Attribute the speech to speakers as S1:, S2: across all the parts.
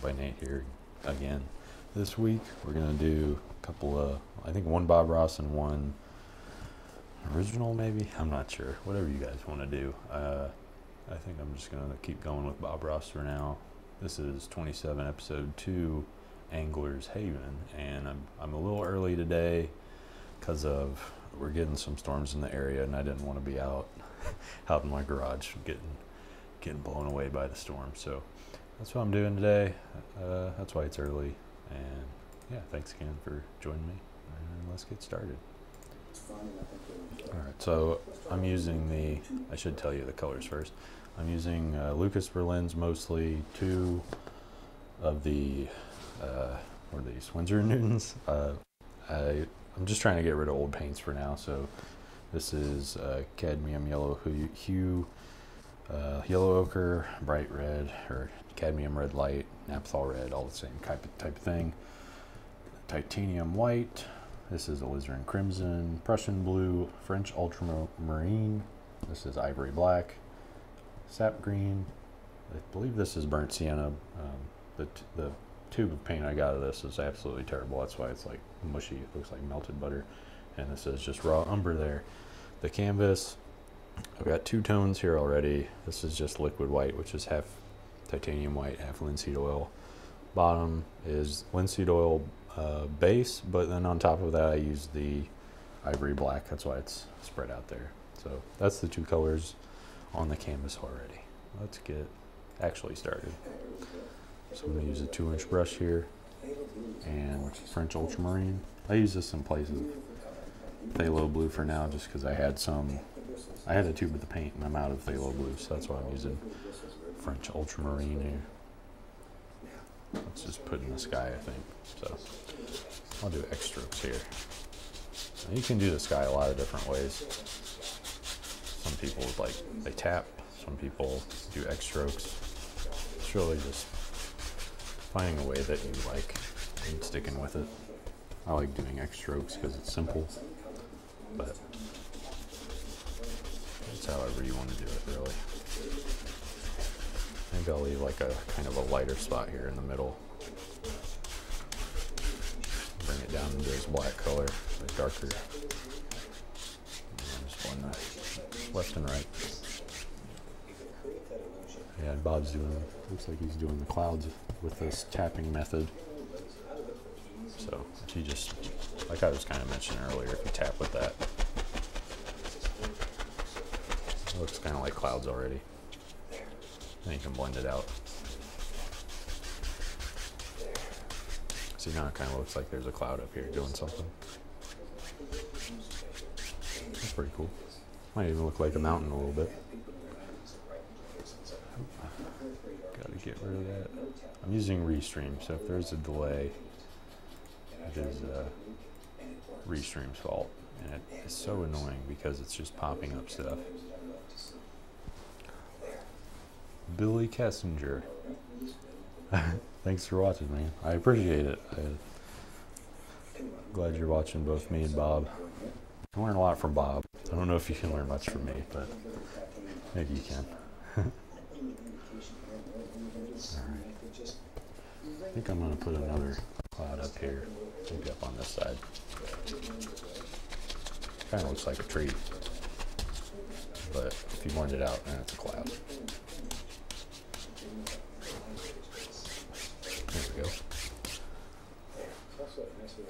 S1: by Nate here again. This week we're gonna do a couple of, I think one Bob Ross and one original maybe. I'm not sure. Whatever you guys want to do. I think I'm just gonna keep going with Bob Ross for now. This is 27, episode 2, Angler's Haven, and I'm a little early today because of we're getting some storms in the area, and I didn't want to be out in my garage getting blown away by the storm. So that's what I'm doing today. That's why it's early. And yeah, thanks again for joining me. And let's get started. Alright, so I'm using I should tell you the colors first. I'm using Lucas Berlin's mostly, 2 of the, what are these, Winsor & Newtons. I'm just trying to get rid of old paints for now, so this is cadmium yellow hue, yellow ochre, bright red, or cadmium red light, naphthol red, all the same type of thing. Titanium white. This is alizarin crimson, Prussian blue, French ultramarine. This is ivory black, sap green. I believe this is burnt sienna. The tube of paint I got of this is absolutely terrible. That's why it's like mushy. It looks like melted butter. And this is just raw umber there. The canvas, I've got 2 tones here already. This is just liquid white, which is half titanium white, half linseed oil. Bottom is linseed oil base, but then on top of that I use the ivory black. That's why it's spread out there. So that's the 2 colors on the canvas already. Let's get actually started. So I'm going to use a 2-inch brush here and French ultramarine. I use this in place of phthalo blue for now, just because I had a tube of the paint and I'm out of phthalo blue, so that's why I'm using French ultramarine here. Let's just put in the sky, I think. So I'll do X strokes here. Now you can do the sky a lot of different ways. Some people they tap, some people do X strokes. It's really just finding a way that you like and sticking with it. I like doing X strokes because it's simple, but it's however you want to do it, really. Maybe I'll leave like a kind of a lighter spot here in the middle. Bring it down into this black color, a darker. And just blend that left and right. Yeah, and Bob's looks like he's doing the clouds with this tapping method. So if you just, like I was kind of mentioning earlier, if you tap with that, it looks kind of like clouds already. Then you can blend it out. See, now it kind of looks like there's a cloud up here doing something. That's pretty cool. Might even look like a mountain a little bit. Gotta get rid of that. I'm using Restream, so if there's a delay, it is Restream's fault. And it is so annoying because it's just popping up stuff. Billy Kessinger. Thanks for watching, man. I appreciate it. I'm glad you're watching both me and Bob. I learn a lot from Bob. I don't know if you can learn much from me, but maybe you can. Alright. I think I'm going to put another cloud up here, maybe up on this side. Kind of looks like a tree, but if you blend it out, then it's a cloud. There we go.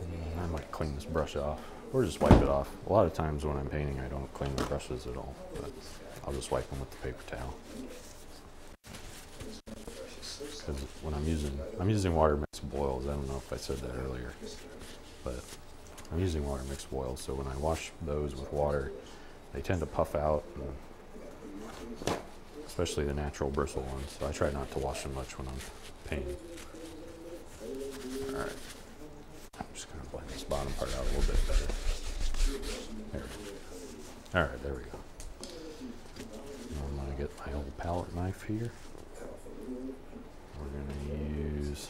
S1: And I might clean this brush off, or just wipe it off. A lot of times when I'm painting, I don't clean the brushes at all, but I'll just wipe them with the paper towel. Because when I'm using water mixed boils. I don't know if I said that earlier, but I'm using water mixed boils, so when I wash those with water, they tend to puff out, and especially the natural bristle ones. So I try not to wash them much when I'm painting. Alright, I'm just going to blend this bottom part out a little bit better. There we go. Alright, there we go. Now I'm going to get my old palette knife here. We're going to use,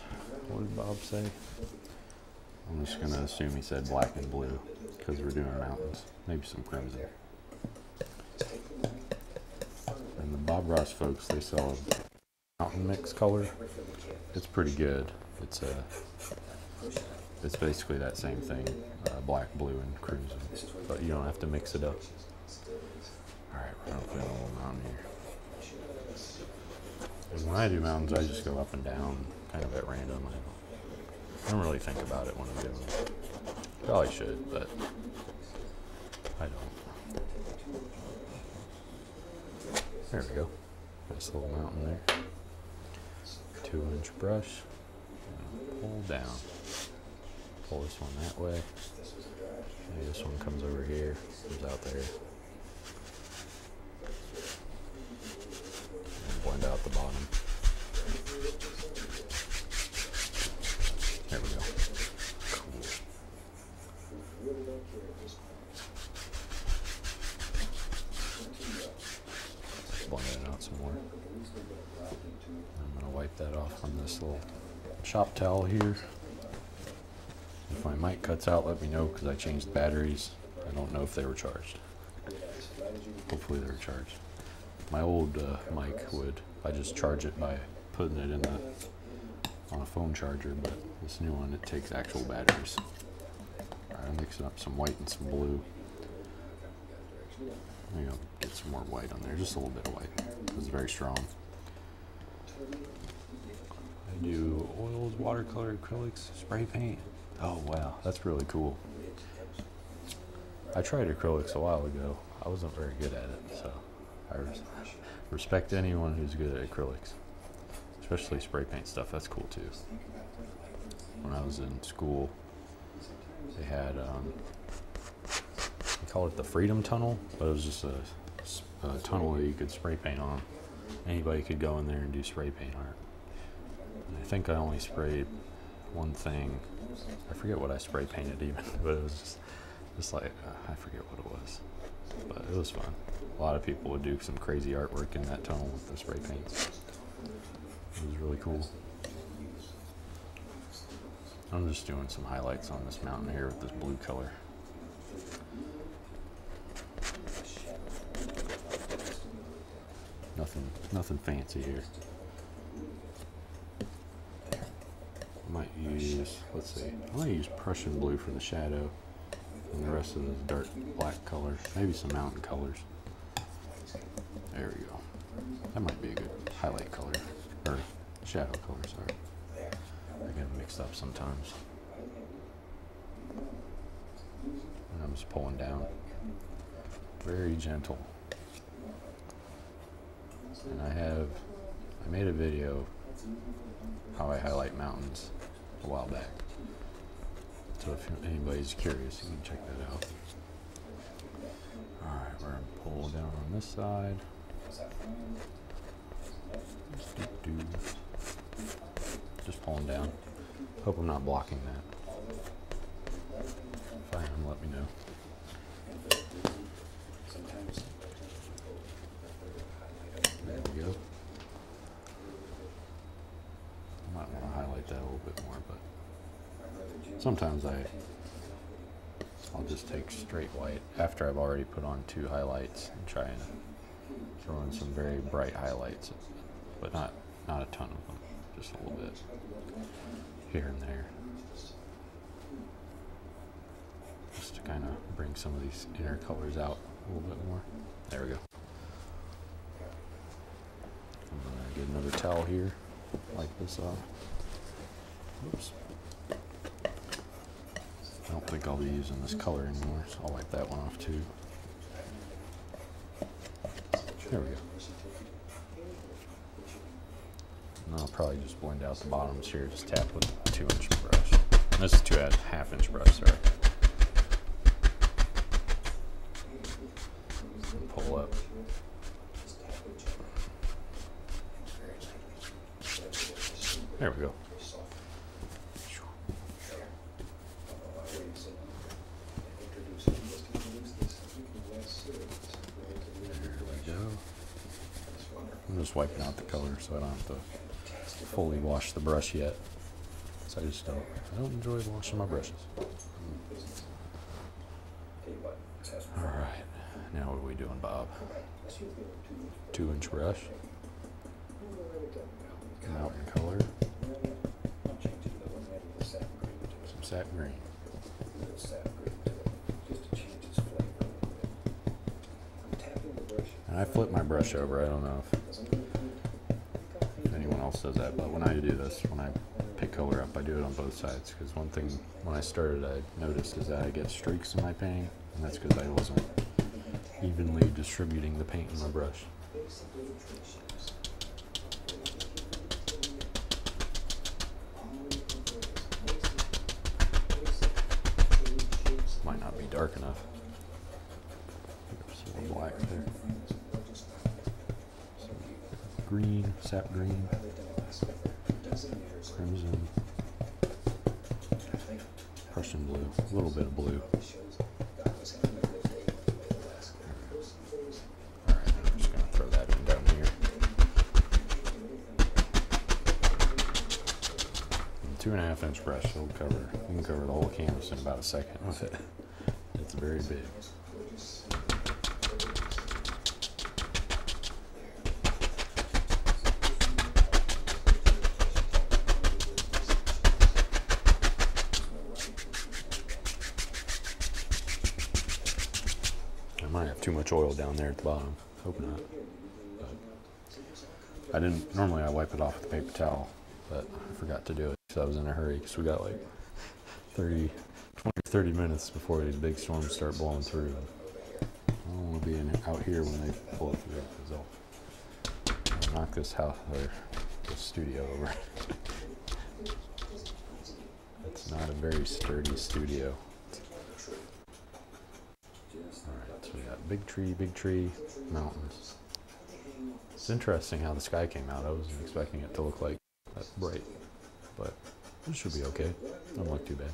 S1: what did Bob say? I'm just going to assume he said black and blue because we're doing mountains. Maybe some crimson. And the Bob Ross folks, they sell mountain mix color. It's pretty good. It's basically that same thing, black, blue, and cruising, but you don't have to mix it up. All right, we're gonna put a little mountain here. And when I do mountains, I just go up and down, kind of at random. I don't really think about it when I'm doing it. Probably should, but I don't. There we go. Nice little mountain there. 2-inch brush. Pull down. Pull this one that way. Maybe this one comes over here, comes out there. And blend out the bottom. There we go. Cool. Blend it out some more. I'm going to wipe that off on this little shop towel here. If my mic cuts out, let me know, because I changed the batteries. I don't know if they were charged. Hopefully they were charged. My old mic I just charge it by putting it on a phone charger, but this new one, it takes actual batteries. All right, I'm mixing up some white and some blue. Maybe I'll get some more white on there, just a little bit of white. It's very strong. I do oils, watercolor, acrylics, spray paint. Oh wow, that's really cool. I tried acrylics a while ago. I wasn't very good at it, so I respect anyone who's good at acrylics, especially spray paint stuff. That's cool too. When I was in school, they had they call it the Freedom Tunnel, but it was just a tunnel that you could spray paint on. Anybody could go in there and do spray paint art. And I think I only sprayed one thing. I forget what I spray painted even, but it was just like, I forget what it was. But it was fun. A lot of people would do some crazy artwork in that tunnel with the spray paints. It was really cool. I'm just doing some highlights on this mountain here with this blue color. Nothing fancy here. I might use, let's see, I might use Prussian blue for the shadow, and the rest of this dark black color, maybe some mountain colors. There we go. That might be a good highlight color, or shadow color, sorry. I get them mixed up sometimes. And I'm just pulling down. Very gentle. And I made a video how I highlight mountains a while back. So if anybody's curious, you can check that out. Alright, we're going to pull down on this side. Just pulling down. Hope I'm not blocking that. If I am, let me know. There we go. I might want to highlight that a little bit more, but sometimes I'll just take straight white after I've already put on 2 highlights and try and throw in some very bright highlights, but not a ton of them, just a little bit here and there, just to kind of bring some of these inner colors out a little bit more. There we go. I'm gonna get another towel here, wipe this off. Oops. I don't think I'll be using this color anymore, so I'll wipe that one off too. There we go. And I'll probably just blend out the bottoms here, just tap with a 2-inch brush. This is 2.5-inch brush, sorry. And pull up. There we go. I'm just wiping out the color so I don't have to fully wash the brush yet. So I don't enjoy washing my brushes. Alright, now what are we doing, Bob? 2-inch brush. mountain color. Some sap green. And I flip my brush over. I don't know if anyone else does that, but when I do this, when I pick color up, I do it on both sides, because one thing when I started I noticed is that I get streaks in my painting, and that's because I wasn't evenly distributing the paint in my brush. Might not be dark enough. There's a little black there. Some green, sap green, crimson, Prussian blue, a little bit of blue. Alright, I'm just going to throw that in down here. And 2.5-inch brush will cover, you can cover the whole canvas in about a second with it. It's very big. I might have too much oil down there at the bottom. Hope not. But I didn't, normally I wipe it off with a paper towel, but I forgot to do it because I was in a hurry, because we got like 20 or 30 minutes before these big storms start blowing through. I don't want to be out here when they blow through, because they'll knock this house or this studio over. It's not a very sturdy studio. Alright, so we got big tree, mountains. It's interesting how the sky came out. I wasn't expecting it to look like that bright, but it should be okay. Doesn't look too bad.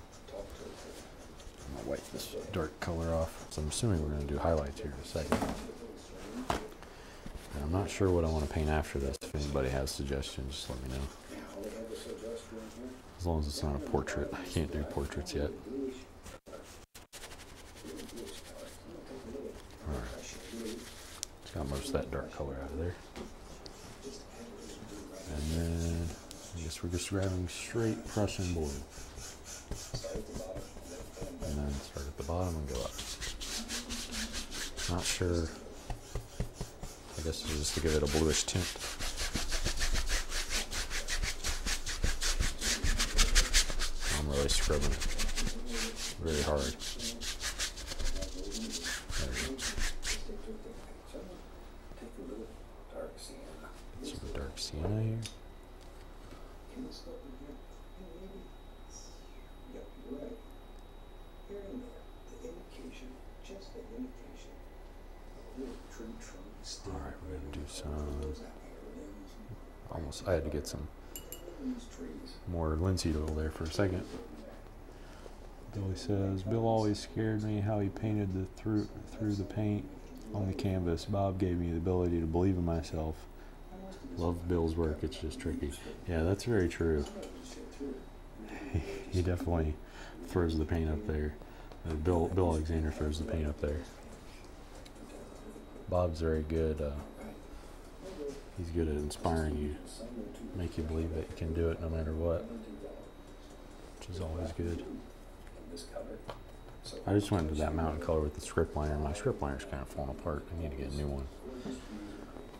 S1: I'm gonna wipe this dark color off. So I'm assuming we're gonna do highlights here in a second. And I'm not sure what I want to paint after this. If anybody has suggestions, just let me know. As long as it's not a portrait. I can't do portraits yet. Alright. It's got most of that dark color out of there. And then I guess we're just grabbing straight Prussian blue. And then start at the bottom and go up. Not sure. I guess it's just to give it a bluish tint. I'm really scrubbing it very hard. There we go. Some dark sienna here. Alright, we're going to do some, I had to get some more linseed oil there for a second. Billy says, Bill always scared me how he painted through the paint on the canvas. Bob gave me the ability to believe in myself. Love Bill's work, it's just tricky. Yeah, that's very true. He definitely throws the paint up there. Bill Alexander throws the paint up there. Bob's very good. He's good at inspiring you, make you believe that you can do it no matter what, which is always good. I just went into that mountain color with the script liner. My script liner's kind of falling apart. I need to get a new one.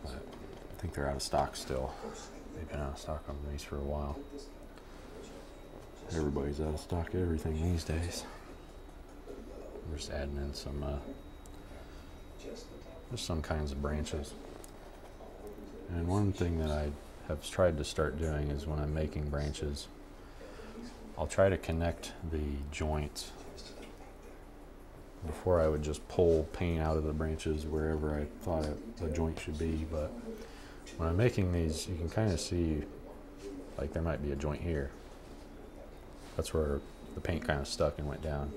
S1: But I think they're out of stock still. They've been out of stock on these for a while. Everybody's out of stock of everything these days. I'm just adding in some, just some kinds of branches. And one thing that I have tried to start doing is when I'm making branches, I'll try to connect the joints. Before I would just pull paint out of the branches wherever I thought the joint should be, but when I'm making these, you can kind of see like there might be a joint here. That's where the paint kind of stuck and went down.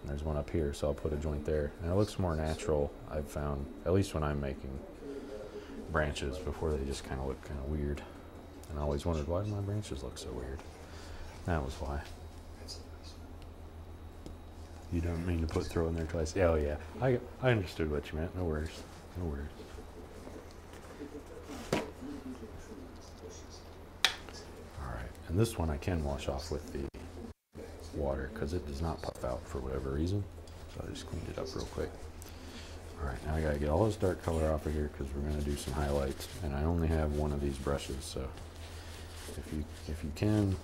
S1: And there's one up here, so I'll put a joint there. And it looks more natural, I've found, at least when I'm making branches, before they just kind of look kind of weird. And I always wondered, why do my branches look so weird? That was why. You don't mean to throw in there twice. Yeah, oh yeah, I understood what you meant. No worries, no worries. And this one I can wash off with the water because it does not puff out for whatever reason. So I just cleaned it up real quick. All right, now I gotta get all this dark color off of here because we're gonna do some highlights, and I only have one of these brushes. So if you can,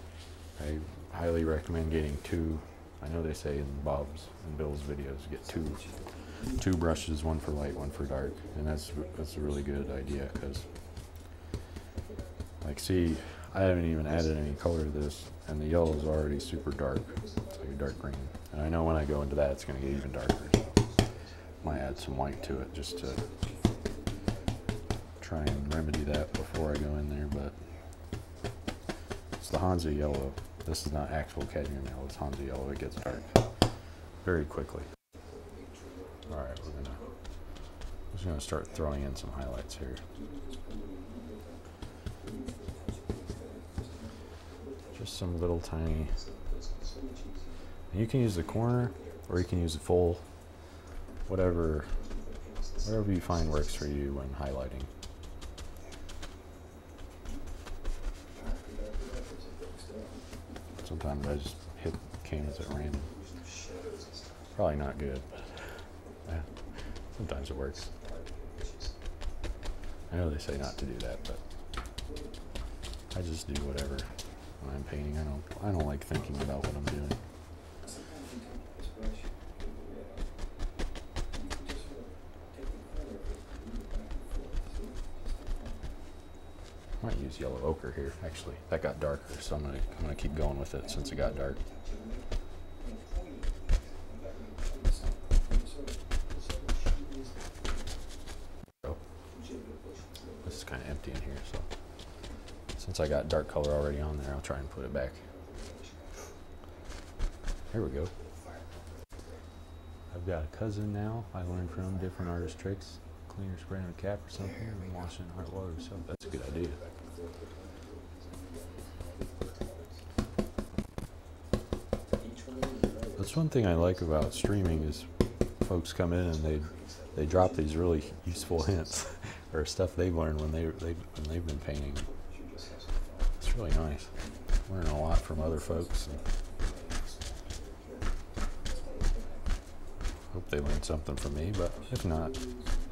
S1: I highly recommend getting two. I know they say in Bob's and Bill's videos, get two brushes, one for light, one for dark, and that's a really good idea because, like, see, I haven't even added any color to this, and the yellow is already super dark. It's like a dark green, and I know when I go into that, it's gonna get even darker. So might add some white to it just to try and remedy that before I go in there, but it's the Hansa yellow. This is not actual cadmium yellow, it's Hansa yellow. It gets dark very quickly. All right, I'm just gonna start throwing in some highlights here. Just some little tiny, and you can use the corner or you can use the full, whatever you find works for you when highlighting. Sometimes I just hit cans at random. Probably not good, but yeah, sometimes it works. I know they say not to do that, but I just do whatever when I'm painting. I don't like thinking about what I'm doing. Might use yellow ochre here. Actually, that got darker, so I'm gonna keep going with it since it got dark. So, this is kind of empty in here, so since I got dark color already on there, I'll try and put it back. Here we go. I've got a cousin now I learned from, different artist tricks. Cleaner spraying a cap or something and washing in hot water, so that's a good idea. That's one thing I like about streaming is folks come in and they drop these really useful hints or stuff they've learned when they've been painting. It's really nice. Learning a lot from other folks. Hope they learned something from me, but if not,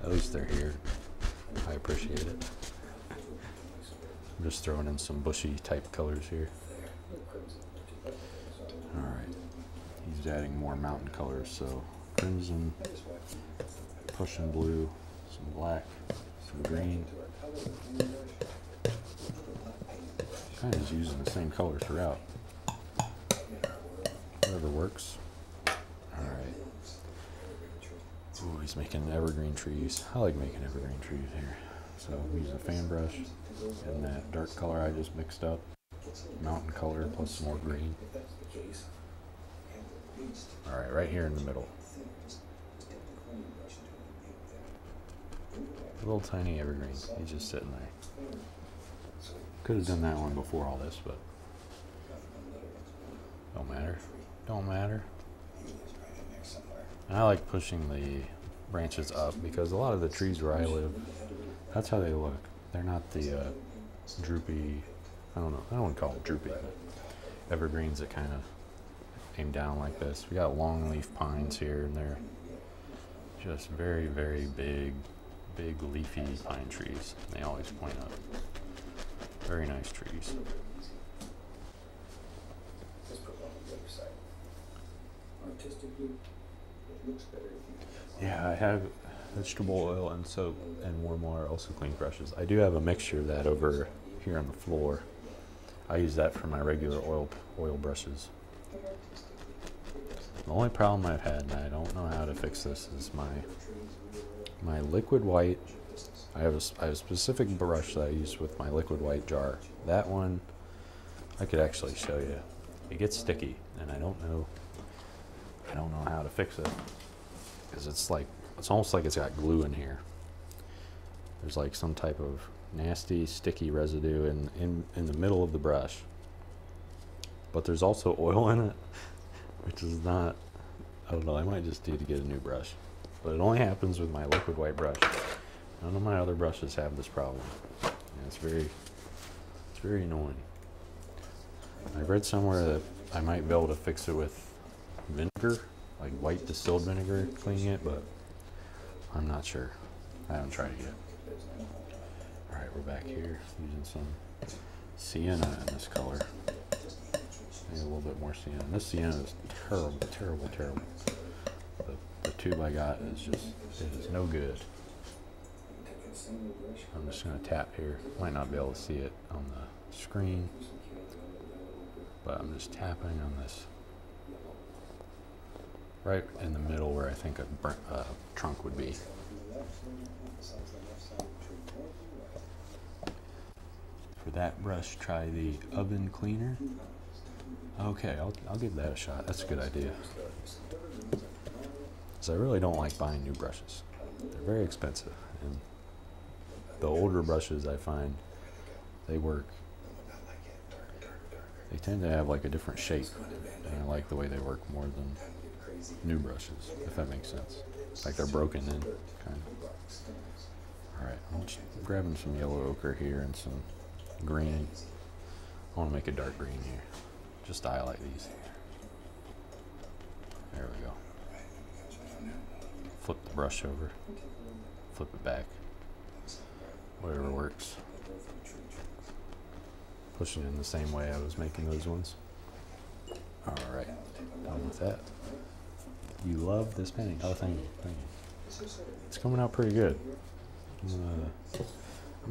S1: at least they're here. I appreciate it. I'm just throwing in some bushy type colors here. Alright, he's adding more mountain colors, so crimson, Prussian blue, some black, some green. Kind of is using the same color throughout. Whatever works. Alright. Ooh, he's making evergreen trees. I like making evergreen trees here. So we use a fan brush and that dark color I just mixed up, mountain color plus some more green. All right, right here in the middle. A little tiny evergreen. He's just sitting there. Could have done that one before all this, but don't matter. Don't matter. And I like pushing the branches up because a lot of the trees where I live, that's how they look. They're not the droopy, I don't know, I don't want to call them droopy, but evergreens that kind of aim down like this. We got long leaf pines here, and they're just very, very big leafy pine trees. They always point up. Very nice trees. Yeah, I have vegetable oil and soap and warm water, also clean brushes. I do have a mixture of that over here on the floor. I use that for my regular oil brushes. The only problem I've had, and I don't know how to fix this, is my liquid white. I have a specific brush that I use with my liquid white jar. That one I could actually show you. It gets sticky, and I don't know how to fix it because it's almost like it's got glue in here. There's like some type of nasty sticky residue in the middle of the brush, but there's also oil in it, which is not, I don't know, I might just need to get a new brush, but it only happens with my liquid white brush. None of my other brushes have this problem, and it's very annoying. I read somewhere that I might be able to fix it with vinegar, like white distilled vinegar, cleaning it, but I'm not sure. I haven't tried it yet. All right, we're back here using some sienna in this color. Maybe a little bit more sienna. This sienna is terrible, terrible, terrible. The tube I got is just, it is no good. I'm just going to tap here. Might not be able to see it on the screen, but I'm just tapping on this right in the middle where I think a trunk would be. For that brush, try the oven cleaner. Okay, I'll give that a shot. That's a good idea. Because I really don't like buying new brushes. They're very expensive. And the older brushes, I find, they work. They tend to have like a different shape. And I like the way they work more than new brushes, if that makes sense. Like they're broken in, kind of. Alright, I'm just grabbing some yellow ochre here and some green. I want to make a dark green here, just to highlight these. There we go. Flip the brush over, flip it back, whatever works. Pushing it in the same way I was making those ones. Alright, done with that. You love this painting. Oh, thank you, thank you. It's coming out pretty good.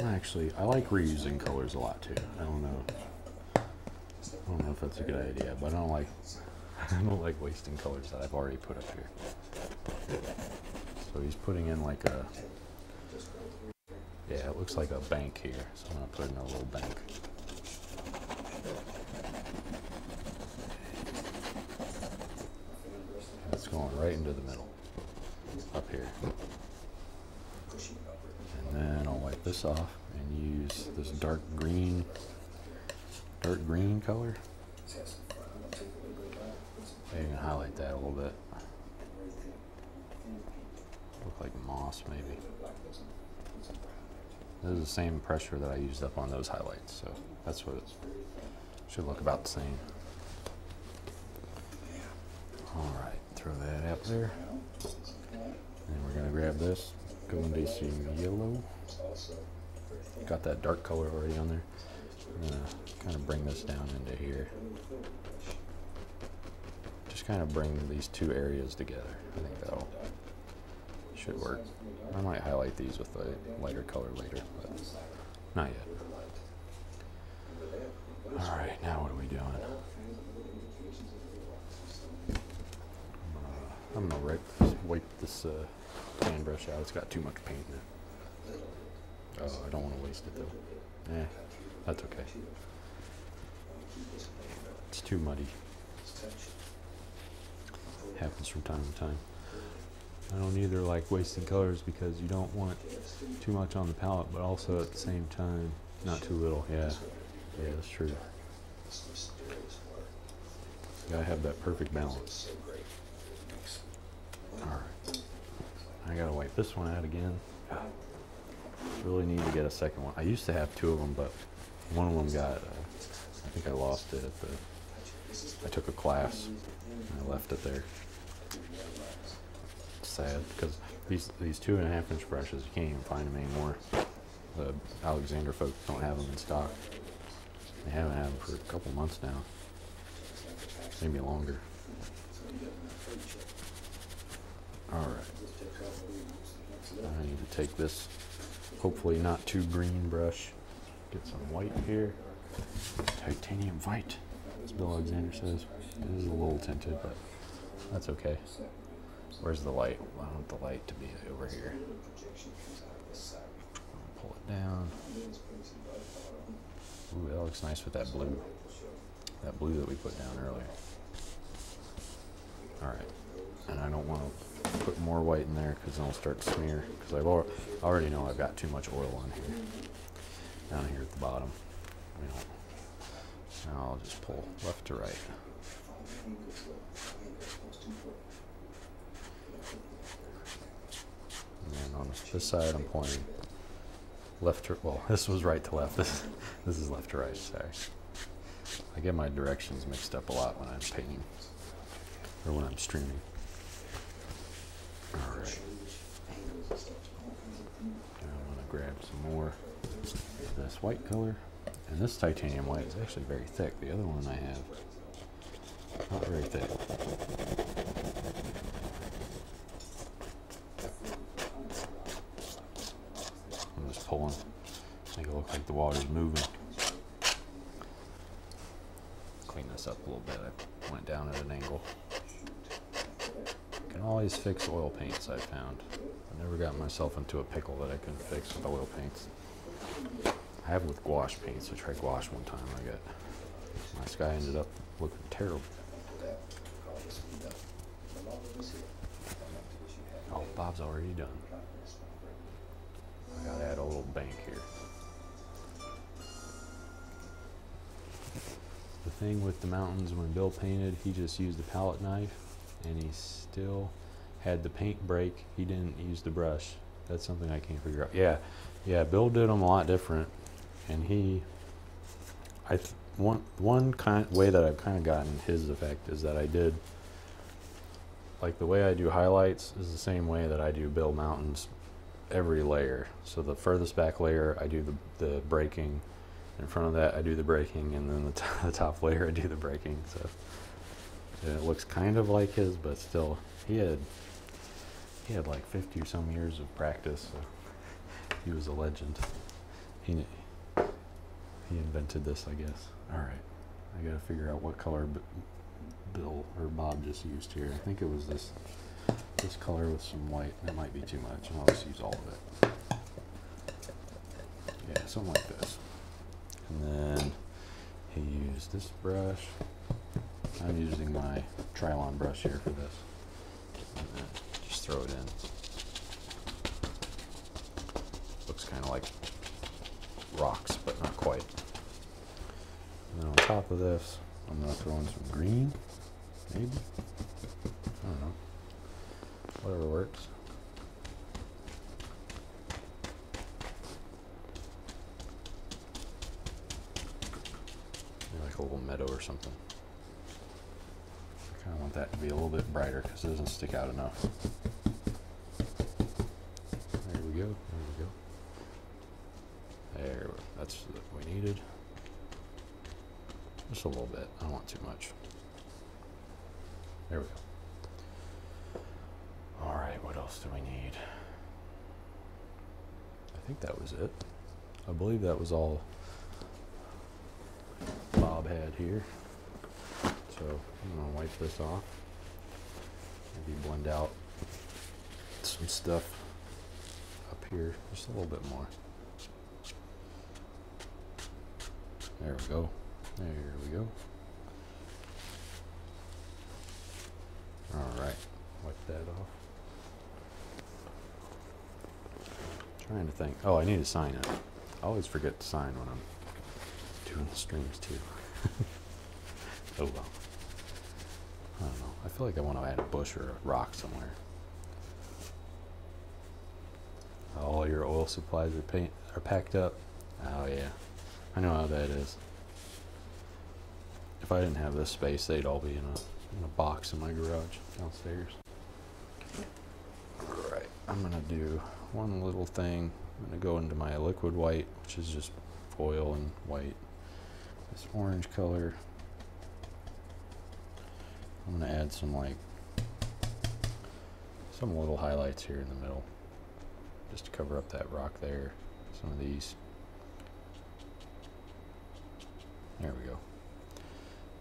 S1: I like reusing colors a lot too. I don't know if that's a good idea, but I don't like wasting colors that I've already put up here. So he's putting in like a, yeah, it looks like a bank here. So I'm gonna put in a little bank. It's going right into the middle, up here. And then I'll wipe this off and use this dark green color. Maybe highlight that a little bit. Look like moss, maybe. This is the same pressure that I used up on those highlights, so that's what it should look about the same. Alright, throw that up there. And we're gonna grab this, go into some yellow. Got that dark color already on there. I'm gonna kind of bring this down into here. Just kind of bring these two areas together. I think that'll should work. I might highlight these with a lighter color later, but not yet. Alright, now what are we doing? I'm gonna wipe this pan brush out. It's got too much paint in it. Oh, I don't want to waste it though. That's okay. It's too muddy. Happens from time to time. I don't either like wasting colors because you don't want too much on the palette, but also at the same time, not too little. Yeah, that's true. You gotta have that perfect balance. Alright. I gotta wipe this one out again. Really need to get a second one. I used to have two of them, but one of them got, I think I lost it at the, I took a class and I left it there. It's sad because these 2.5 inch brushes, you can't even find them anymore. The Alexander folks don't have them in stock. They haven't had them for a couple months now, maybe longer. Alright, I need to take this hopefully not too green brush, get some white here, titanium white, as Bill Alexander says. It is a little tinted, but that's okay. Where's the light? I want the light to be over here. I'll pull it down. Ooh, that looks nice with that blue. That blue that we put down earlier. Alright, and I don't want to put more white in there because then I'll start to smear, because I already know I've got too much oil on here. Down here at the bottom. Now I'll just pull left to right. And then on this side I'm pointing left to, well, this was right to left. This is left to right, sorry. I get my directions mixed up a lot when I'm painting or when I'm streaming. All right. I'm gonna grab some more of this white color, and this titanium white is actually very thick. The other one I have, not very thick. I'm just pulling, make it look like the water's moving. Clean this up a little bit. I went down at an angle. You can always fix oil paints, I've found. I never got myself into a pickle that I couldn't fix with oil paints. I have with gouache paints. I tried gouache one time. My sky ended up looking terrible. Oh, Bob's already done. I gotta add a little bank here. The thing with the mountains, when Bill painted, he just used a palette knife, and he still had the paint break. He didn't use the brush. That's something I can't figure out. Yeah, Bill did them a lot different, and one way that I've kind of gotten his effect is that I did, like the way I do highlights is the same way that I do Bill Mountains, every layer. So the furthest back layer, I do the breaking. In front of that, I do the breaking, and then the top layer, I do the breaking. So it looks kind of like his, but still, he had like 50 or some years of practice. So he was a legend. He invented this, I guess. All right, I gotta figure out what color Bill or Bob just used here. I think it was this color with some white. That might be too much, and I'll just use all of it. Yeah, something like this. And then he used this brush. I'm using my Trilon brush here for this. And then just throw it in. Looks kind of like rocks, but not quite. And then on top of this, I'm going to throw in some green, maybe. I don't know. Whatever works. A little meadow or something. I kind of want that to be a little bit brighter because it doesn't stick out enough. There we go. That's what we needed. Just a little bit. I don't want too much. There we go. All right, what else do we need? I think that was it. I believe that was all Bob had here. So I'm gonna wipe this off. Maybe blend out some stuff up here just a little bit more. There we go. There we go. All right, wipe that off. Trying to think. Oh, I need to sign it. I always forget to sign when I'm doing the streams too. Oh well. I don't know. I feel like I want to add a bush or a rock somewhere. All your oil supplies are packed up. Oh yeah, I know how that is. If I didn't have this space, they'd all be in a box in my garage downstairs. All right, I'm gonna do one little thing. I'm gonna go into my liquid white, which is just oil and white. This orange color. I'm gonna add some little highlights here in the middle, just to cover up that rock there. Some of these. There we go.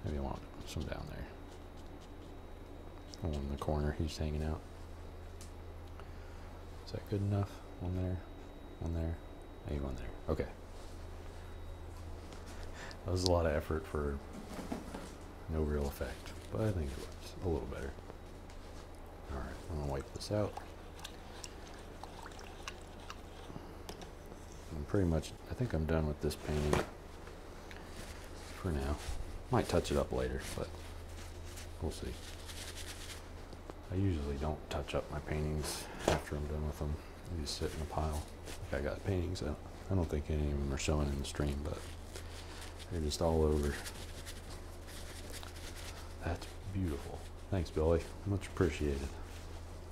S1: Maybe I want some down there. One in the corner, he's hanging out. Is that good enough? One there, one there, maybe one there. Okay. That was a lot of effort for no real effect, but I think it looks a little better. All right, I'm gonna wipe this out. I'm pretty much, I think I'm done with this painting for now. Might touch it up later, but we'll see. I usually don't touch up my paintings after I'm done with them. They just sit in a pile. Like I got paintings out. I don't think any of them are showing in the stream, but they're just all over beautiful. Thanks, Billy. Much appreciated.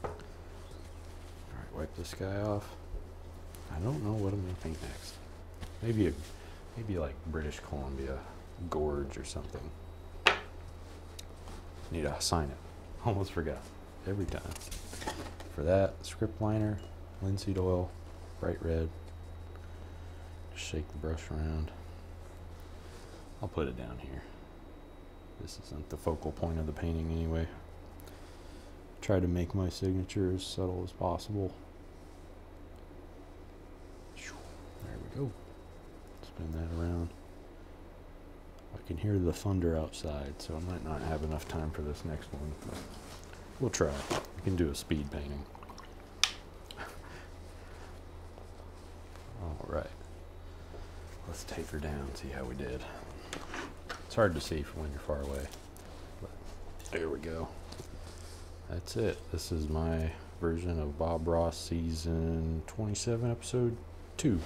S1: All right, wipe this guy off. I don't know what I'm gonna paint next. Maybe like British Columbia Gorge or something. Need to sign it. Almost forgot. Every time. For that, script liner, linseed oil, bright red. Just shake the brush around. I'll put it down here. This isn't the focal point of the painting anyway. Try to make my signature as subtle as possible. There we go. Spin that around. I can hear the thunder outside, so I might not have enough time for this next one, but we'll try. We can do a speed painting. All right. Let's taper down, see how we did. It's hard to see from when you're far away, but there we go. That's it. This is my version of Bob Ross season 27, episode 2.